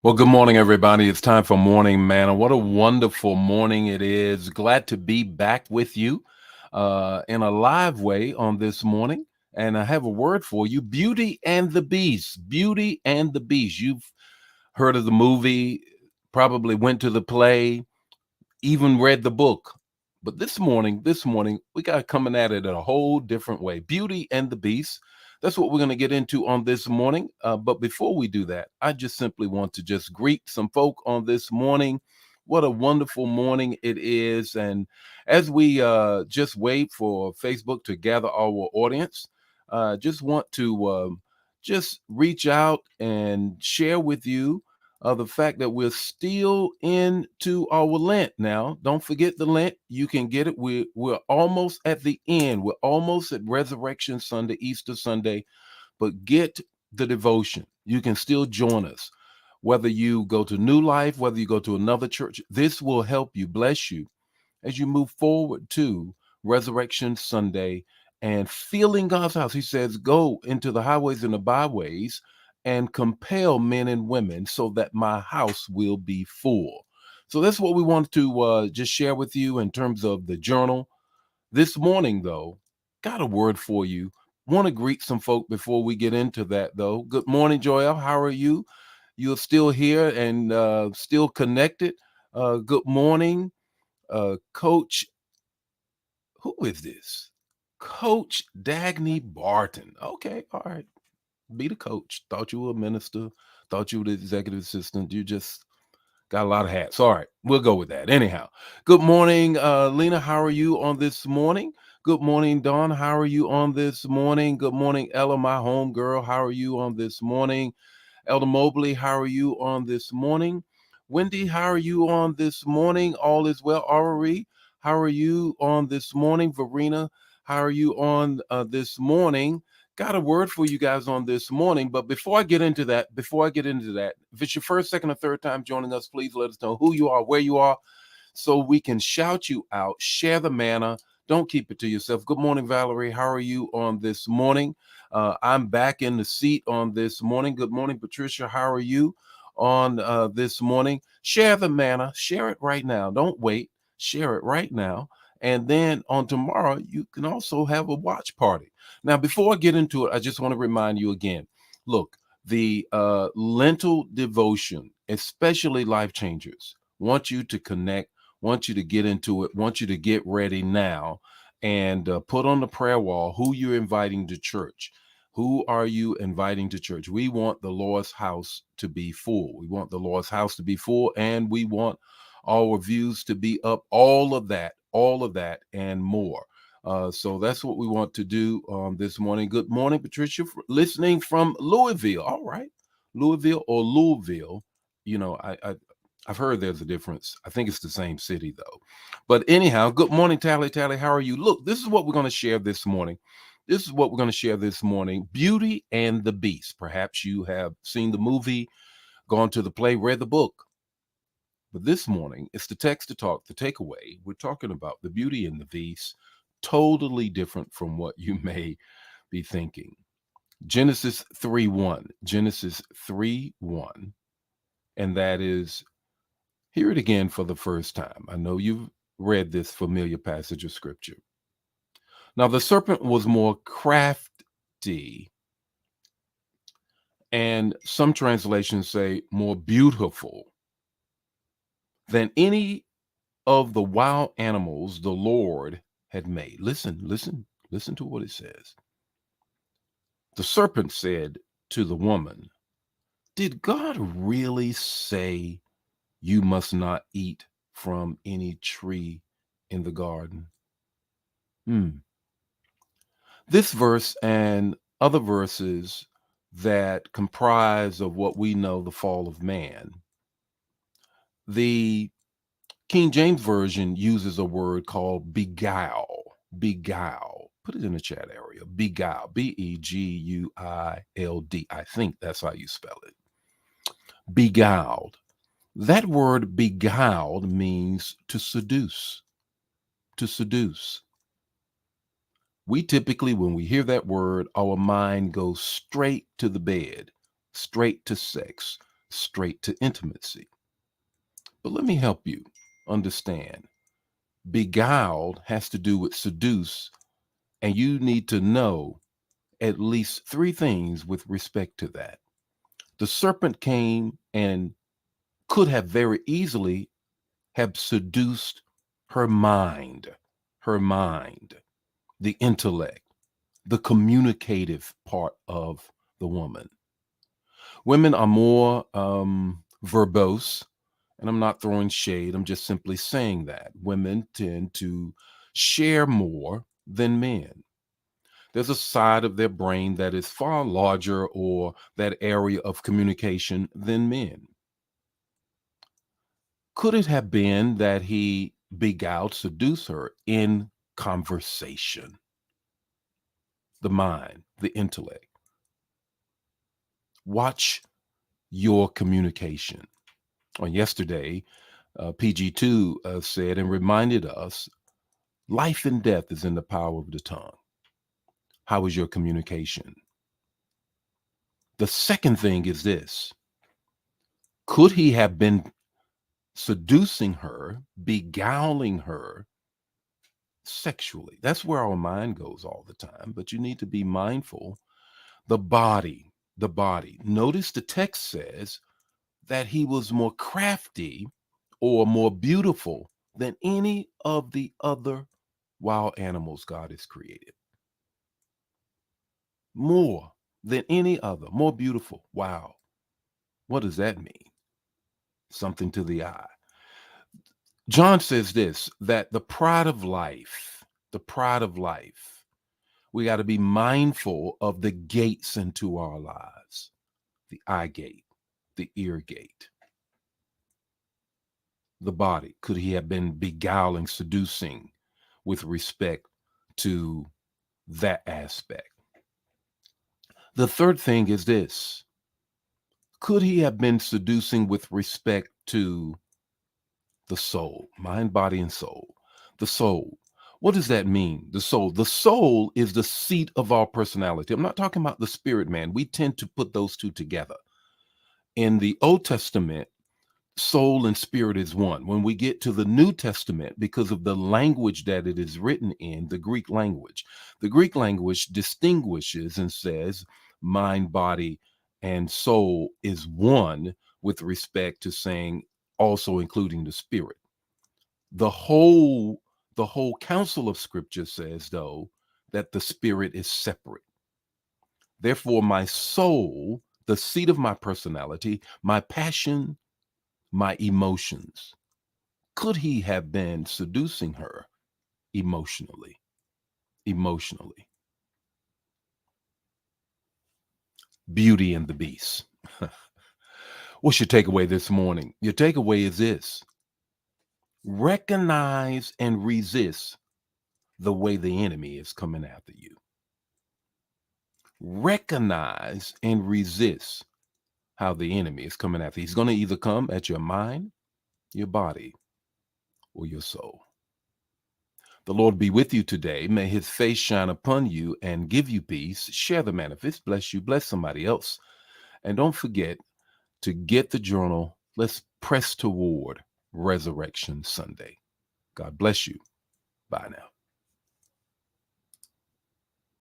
Well, good morning, everybody. It's time for Morning Manna. What a wonderful morning it is. Glad to be back with you in a live way on this morning. And I have a word for you, Beauty and the Beast. Beauty and the Beast. You've heard of the movie, probably went to the play, even read the book. But this morning, we got coming at it in a whole different way. Beauty and the Beast. That's what we're going to get into on this morning. But before we do that, I just simply want to just greet some folk on this morning. What a wonderful morning it is. And as we just wait for Facebook to gather our audience, just want to just reach out and share with you the fact that we're still into our Lent now. Don't forget the Lent. You can get it. We're almost at the end. We're almost at Resurrection Sunday, Easter Sunday, but get the devotion. You can still join us. Whether you go to New Life, whether you go to another church, this will help you, bless you as you move forward to Resurrection Sunday and filling God's house. He says, go into the highways and the byways and compel men and women so that my house will be full. So that's what we want to just share with you in terms of the journal. This morning, though, got a word for you. Want to greet some folk before we get into that, though. Good morning, Joel. How are you? You're still here and still connected. Good morning, Coach. Who is this? Coach Dagny Barton. Okay, all right. Be the coach. Thought you were a minister. Thought you were the executive assistant. You just got a lot of hats. All right, we'll go with that. Anyhow, good morning, Lena. How are you on this morning? Good morning, Dawn. How are you on this morning? Good morning, Ella, my home girl. How are you on this morning? Elder Mobley, how are you on this morning? Wendy, how are you on this morning? All is well. Ari, how are you on this morning? Verena, how are you on this morning? Got a word for you guys on this morning. But before I get into that, if it's your first, second, or third time joining us, please let us know who you are, where you are, so we can shout you out, share the manna. Don't keep it to yourself. Good morning, Valerie. How are you on this morning? I'm back in the seat on this morning. Good morning, Patricia. How are you on this morning? Share the manna. Share it right now. Don't wait. Share it right now. And then on tomorrow, you can also have a watch party. Now, before I get into it, I just want to remind you again look, the lentil devotion, especially life changers, want you to connect, want you to get into it, want you to get ready now and put on the prayer wall who you're inviting to church. Who are you inviting to church? We want the Lord's house to be full. We want the Lord's house to be full, and we want our views to be up. All of that, and more. So that's what we want to do this morning. Good morning, Patricia, listening from Louisville. All right, Louisville or Louisville. You know, I've heard there's a difference. I think it's the same city though. But anyhow, good morning, Tally Tally. How are you? Look, this is what we're going to share this morning. This is what we're going to share this morning. Beauty and the Beast. Perhaps you have seen the movie, gone to the play, read the book. But this morning, it's the text to talk, the takeaway. We're talking about the Beauty and the Beast, totally different from what you may be thinking. Genesis 3:1. Genesis 3:1. And that is, hear it again for the first time. I know you've read this familiar passage of scripture. Now, the serpent was more crafty, and some translations say more beautiful than any of the wild animals the Lord had made. Listen to what it says. The serpent said to the woman, did God really say you must not eat from any tree in the garden? Hmm. This verse and other verses that comprise of what we know the fall of man. The King James Version uses a word called beguile. Beguile. Put it in the chat area. Beguile. Beguild. I think that's how you spell it. Beguiled. That word beguiled means to seduce. To seduce. We typically, when we hear that word, our mind goes straight to the bed, straight to sex, straight to intimacy. But let me help you understand. Beguiled has to do with seduce, and you need to know at least three things with respect to that. The serpent came and could have very easily have seduced her mind, the intellect, the communicative part of the woman. Women are more verbose, and I'm not throwing shade, I'm just simply saying that women tend to share more than men. There's a side of their brain that is far larger, or that area of communication, than men. Could it have been that he beguiled, seduced her in conversation? The mind, the intellect. Watch your communication. On yesterday, PG2 said and reminded us life and death is in the power of the tongue. How is your communication? The second thing is this: could he have been seducing her, beguiling her sexually? That's where our mind goes all the time, but you need to be mindful. The body, the body. Notice the text says that he was more crafty or more beautiful than any of the other wild animals God has created. More than any other, more beautiful. Wow. What does that mean? Something to the eye. John says this, that the pride of life, we got to be mindful of the gates into our lives: the eye gate, the ear gate, the body. Could he have been beguiling, seducing with respect to that aspect? The third thing is this: could he have been seducing with respect to the soul, mind, body, and soul? The soul. What does that mean? The soul. The soul is the seat of our personality. I'm not talking about the spirit man. We tend to put those two together. In the Old Testament, soul and spirit is one. When we get to the New Testament, because of the language that it is written in, the Greek language distinguishes and says mind, body, and soul is one, with respect to saying also including the spirit. The whole the whole counsel of scripture says, though, that the spirit is separate. Therefore, my soul, the seat of my personality, my passion, my emotions. Could he have been seducing her emotionally? Emotionally. Beauty and the Beast. What's your takeaway this morning? Your takeaway is this: recognize and resist the way the enemy is coming after you. Recognize and resist how the enemy is coming after you. He's going to either come at your mind, your body, or your soul. The Lord be with you today. May his face shine upon you and give you peace. Share the manifest. Bless you. Bless somebody else. And don't forget to get the journal. Let's press toward Resurrection Sunday. God bless you. Bye now.